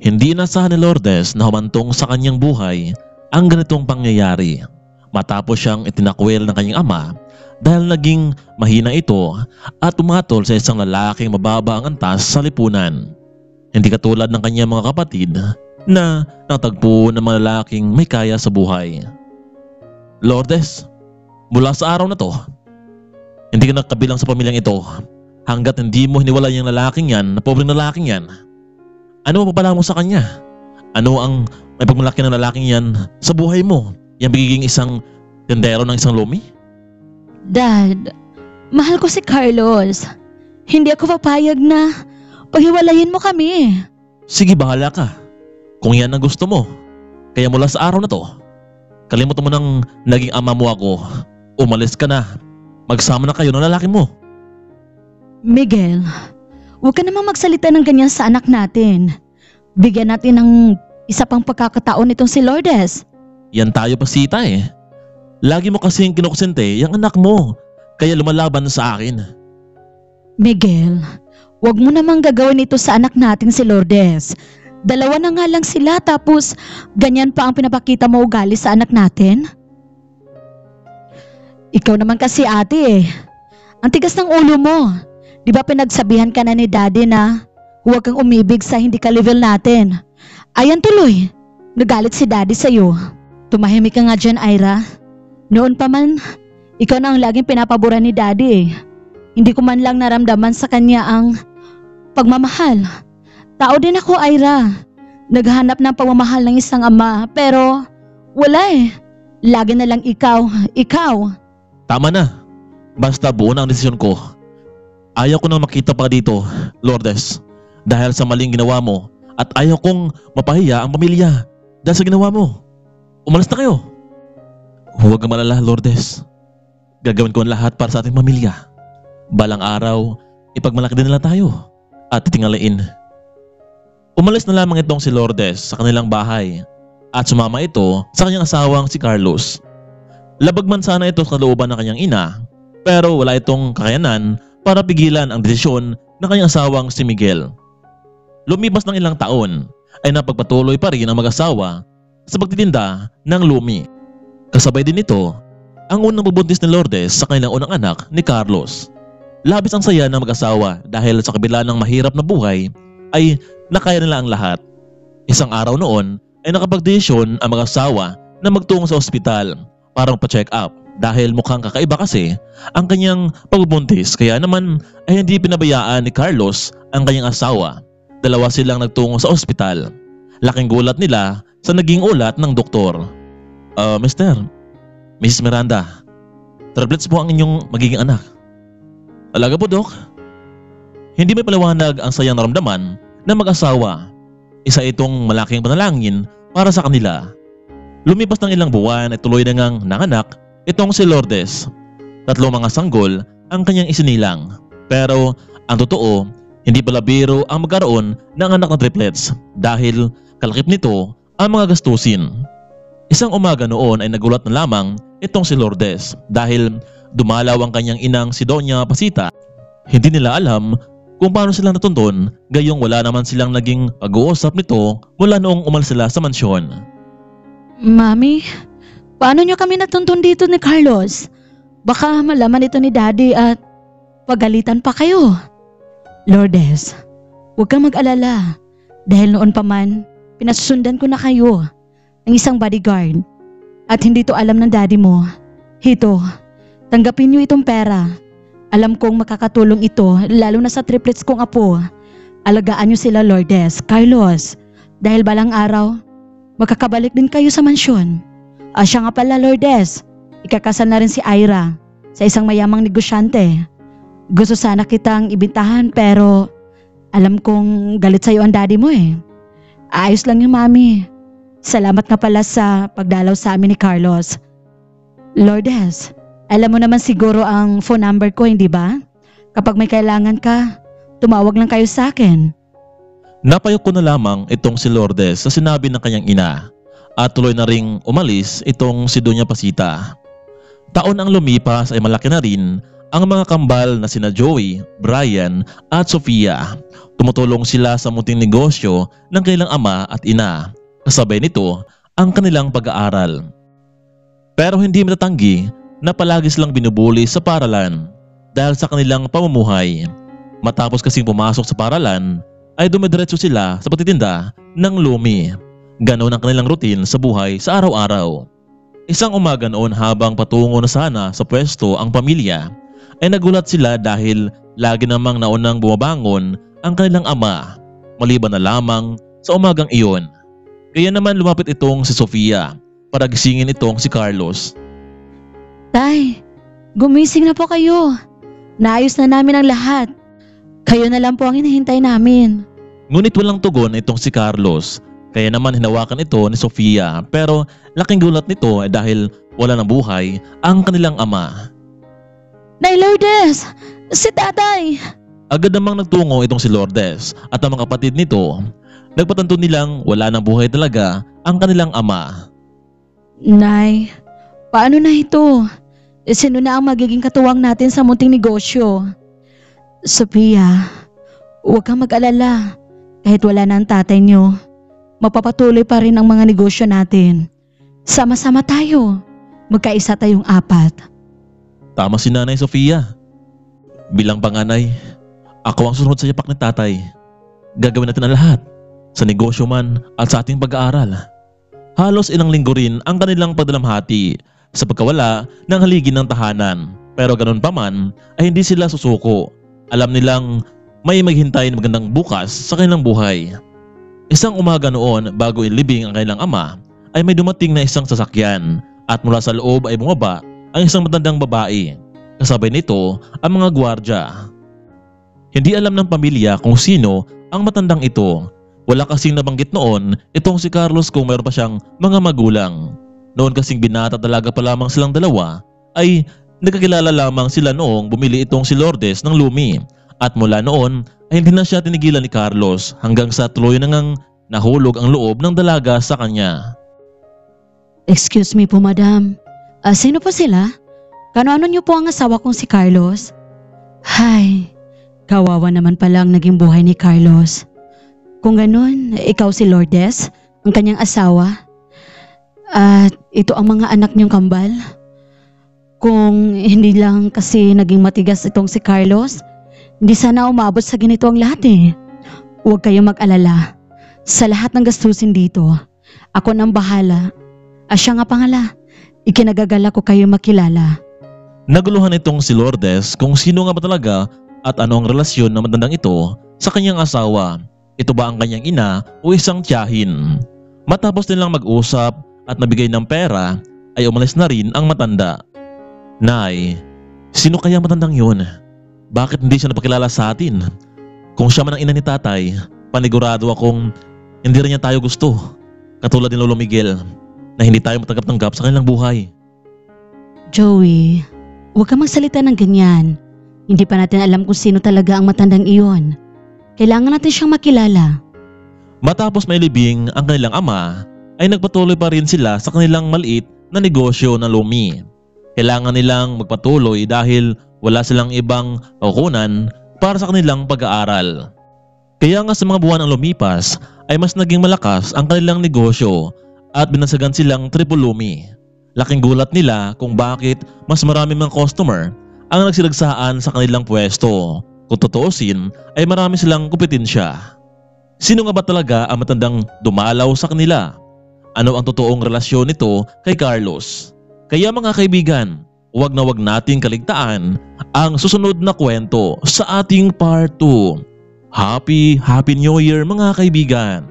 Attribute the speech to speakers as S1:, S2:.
S1: Hindi inasahan ni Lourdes na humantong sa kanyang buhay ang ganitong pangyayari matapos siyang itinakwil ng kanyang ama dahil naging mahina ito at umatol sa isang lalaking mababa ang antas sa lipunan. Hindi katulad ng kanyang mga kapatid na natagpo ng mga lalaking may kaya sa buhay. Lourdes, mula sa araw na to, hindi ka nagkabilang sa pamilyang ito hanggat hindi mo hiniwalay yung lalaking yan na pobreng lalaking yan. Ano mapapala mo sa kanya? Ano ang may pagmalaki ng lalaking yan sa buhay mo? Yung bigiging isang tendero ng isang lumi?
S2: Dad, mahal ko si Carlos. Hindi ako papayag na paghiwalayin mo kami.
S1: Sige, bahala ka. Kung yan ang gusto mo. Kaya mula sa araw na to, kalimutan mo nang naging ama mo ako. Umalis ka na. Magsama na kayo ng lalaki mo.
S2: Miguel, huwag ka namang magsalita ng ganyan sa anak natin. Bigyan natin ng isa pang pagkakataon itong si Lourdes.
S1: Yan tayo pasita eh. Lagi mo kasing kinukosente yung anak mo. Kaya lumalaban sa akin.
S2: Miguel, huwag mo namang gagawin ito sa anak natin si Lourdes. Dalawa na nga lang sila tapos ganyan pa ang pinapakita mo ugali sa anak natin? Ikaw naman kasi ate eh. Ang tigas ng ulo mo. Di ba pinagsabihan ka na ni daddy na huwag kang umibig sa hindi ka level natin? Ayan tuloy, nagalit si daddy sa'yo. Tumahimik ka nga dyan, Ira. Noon pa man, ikaw na ang laging pinapabura ni daddy eh. Hindi ko man lang naramdaman sa kanya ang pagmamahal. Tao din ako, Ira. Naghahanap ng pagmamahal ng isang ama pero wala eh. Lagi na lang ikaw.
S1: Tama na. Basta buo na ang desisyon ko. Ayaw ko nang makita pa dito, Lourdes, dahil sa maling ginawa mo at ayaw kong mapahiya ang pamilya dahil sa ginawa mo. Umalis na kayo. Huwag kang malala, Lourdes. Gagawin ko ang lahat para sa ating pamilya. Balang araw, ipagmalaki din nila tayo at titingalain. Umalis na lamang itong si Lourdes sa kanilang bahay at sumama ito sa kanyang asawang si Carlos. Labag man sana ito sa kalooban ng kanyang ina, pero wala itong kakayanan para pigilan ang desisyon ng kanyang asawang si Miguel. Lumipas ng ilang taon ay napagpatuloy pa rin ang mag-asawa sa pagtitinda ng lumi. Kasabay din ito ang unang pagbuntis ni Lourdes sa kanilang unang anak ni Carlos. Labis ang saya ng mag-asawa dahil sa kabila ng mahirap na buhay ay nakaya nila ang lahat. Isang araw noon ay nakapagdesisyon ang mag-asawa na magtungo sa ospital para magpa-check up dahil mukhang kakaiba kasi ang kanyang pagbubuntis, kaya naman ay hindi pinabayaan ni Carlos ang kanyang asawa. Dalawa silang nagtungo sa ospital. Laking gulat nila sa naging ulat ng doktor. Mrs. Miranda, triplets po ang inyong magiging anak. Talaga po, Dok? Hindi may paliwanag ang sayang naramdaman ng mag-asawa. Isa itong malaking panalangin para sa kanila. Lumipas ng ilang buwan ay tuloy na ngang nanganak itong si Lourdes. 3 mga sanggol ang kanyang isinilang. Pero ang totoo, hindi pala biro ang magkaroon ng anak na triplets dahil kalakip nito ang mga gastusin. Isang umaga noon ay nagulat na lamang itong si Lourdes dahil dumalaw ang kanyang inang si Doña Pasita. Hindi nila alam kung paano sila natuntun, gayong wala naman silang naging pag-uusap nito mula noong umalis sila sa mansyon.
S2: Mami, paano niyo kami natuntun dito ni Carlos? Baka malaman ito ni daddy at pagalitan pa kayo. Lourdes, huwag kang mag-alala dahil noon pa man pinasusundan ko na kayo ng isang bodyguard at hindi to alam ng daddy mo. Hito, tanggapin niyo itong pera. Alam kong makakatulong ito lalo na sa triplets kong apo. Alagaan niyo sila, Lourdes, Carlos, dahil balang araw magkakabalik din kayo sa mansyon. Siya nga pala, Lourdes, ikakasal na rin si Ira sa isang mayamang negosyante. Gusto sana kitang ibintahan pero alam kong galit sa'yo ang daddy mo eh. Ayos lang yung mami. Salamat nga pala sa pagdalaw sa amin ni Carlos. Lourdes, alam mo naman siguro ang phone number ko, hindi ba? Kapag may kailangan ka, tumawag lang kayo sa akin.
S1: Napayok ko na lamang itong si Lourdes sa sinabi ng kanyang ina at tuloy na ring umalis itong si Doña Pasita. Taon ang lumipas ay malaki na rin ang mga kambal na sina Joey, Brian at Sofia. Tumutulong sila sa munting negosyo ng kanilang ama at ina. Kasabay nito ang kanilang pag-aaral. Pero hindi matatanggi na palagi silang binubuli sa paaralan dahil sa kanilang pamumuhay. Matapos kasing pumasok sa paaralan ay dumidiretso sila sa pagtitinda ng lumi. Ganon ang kanilang routine sa buhay sa araw-araw. Isang umaga noon habang patungo na sana sa pwesto ang pamilya ay nagulat sila dahil lagi namang naunang bumabangon ang kanilang ama maliban na lamang sa umagang iyon. Kaya naman lumapit itong si Sofia para gisingin itong si Carlos.
S2: Tay, gumising na po kayo. Naayos na namin ang lahat. Kayo na lang po ang hinihintay namin.
S1: Ngunit walang tugon itong si Carlos. Kaya naman hinawakan ito ni Sofia pero laking gulat nito ay dahil wala ng buhay ang kanilang ama.
S2: Nay Lourdes! Si tatay!
S1: Agad namang nagtungo itong si Lourdes at ang mga kapatid nito. Nagpatanto nilang wala ng buhay talaga ang kanilang ama.
S2: Nay, paano na ito? Sino na ang magiging katuwang natin sa munting negosyo? Sophia, huwag kang mag-alala. Kahit wala na ang tatay niyo, mapapatuloy pa rin ang mga negosyo natin. Sama-sama tayo. Magkaisa tayong 4.
S1: Tama si Nanay Sofia. Bilang panganay, ako ang susunod sa yapak ni tatay. Gagawin natin ang lahat, sa negosyo man at sa ating pag-aaral. Halos ilang linggo rin ang kanilang pagdalamhati sa pagkawala ng haligi ng tahanan. Pero ganun pa man ay hindi sila susuko. Alam nilang may maghintay na magandang bukas sa kanilang buhay. Isang umaga noon bago ilibing ang kanilang ama ay may dumating na isang sasakyan at mula sa loob ay bumaba ang isang matandang babae. Kasabay nito ang mga gwardya. Hindi alam ng pamilya kung sino ang matandang ito. Wala kasing nabanggit noon itong si Carlos kung mayroon pa siyang mga magulang. Noon kasing binata talaga pa lamang silang dalawa ay nagkakilala lamang sila noong bumili itong si Lourdes ng lumi. At mula noon ay hindi na siya tinigilan ni Carlos hanggang sa tuloy na ngang nahulog ang loob ng dalaga sa kanya.
S2: Excuse me po, madam. Sino po sila? Kano-ano niyo po ang asawa kong si Carlos? Hay, kawawa naman pala ang naging buhay ni Carlos. Kung ganun, ikaw si Lourdes, ang kanyang asawa. At ito ang mga anak niyong kambal. Kung hindi lang kasi naging matigas itong si Carlos, hindi sana umabot sa ganito ang lahat eh. Huwag kayong mag-alala. Sa lahat ng gastusin dito, ako nang bahala. Siya nga pangala. Ikinagagala ko kayo makilala.
S1: Naguluhan itong si Lourdes kung sino nga ba talaga at ano ang relasyon ng matandang ito sa kanyang asawa. Ito ba ang kanyang ina o isang tiyahin? Matapos nilang mag-usap at nabigay ng pera ay umalis na rin ang matanda. Nay, sino kaya matandang yun? Bakit hindi siya napakilala sa atin? Kung siya man ang ina ni tatay, panigurado akong hindi rin niya tayo gusto. Katulad ni Lolo Miguel na hindi tayo matanggap-tanggap sa kanilang buhay.
S2: Joey, huwag kang magsalita ng ganyan. Hindi pa natin alam kung sino talaga ang matandang iyon. Kailangan natin siyang makilala.
S1: Matapos may libing ang kanilang ama, ay nagpatuloy pa rin sila sa kanilang maliit na negosyo ng lumi. Kailangan nilang magpatuloy dahil wala silang ibang kukunan para sa kanilang pag-aaral. Kaya nga sa mga buwan ang lumipas ay mas naging malakas ang kanilang negosyo at binasagan silang triple lumi. Laking gulat nila kung bakit mas marami mga customer ang nagsiragsaan sa kanilang pwesto. Kung totoosin ay marami silang kompetensya. Sino nga ba talaga ang matandang dumalaw sa kanila? Ano ang totoong relasyon nito kay Carlos? Kaya mga kaibigan, huwag na huwag nating kaligtaan ang susunod na kwento sa ating part 2. Happy New Year mga kaibigan!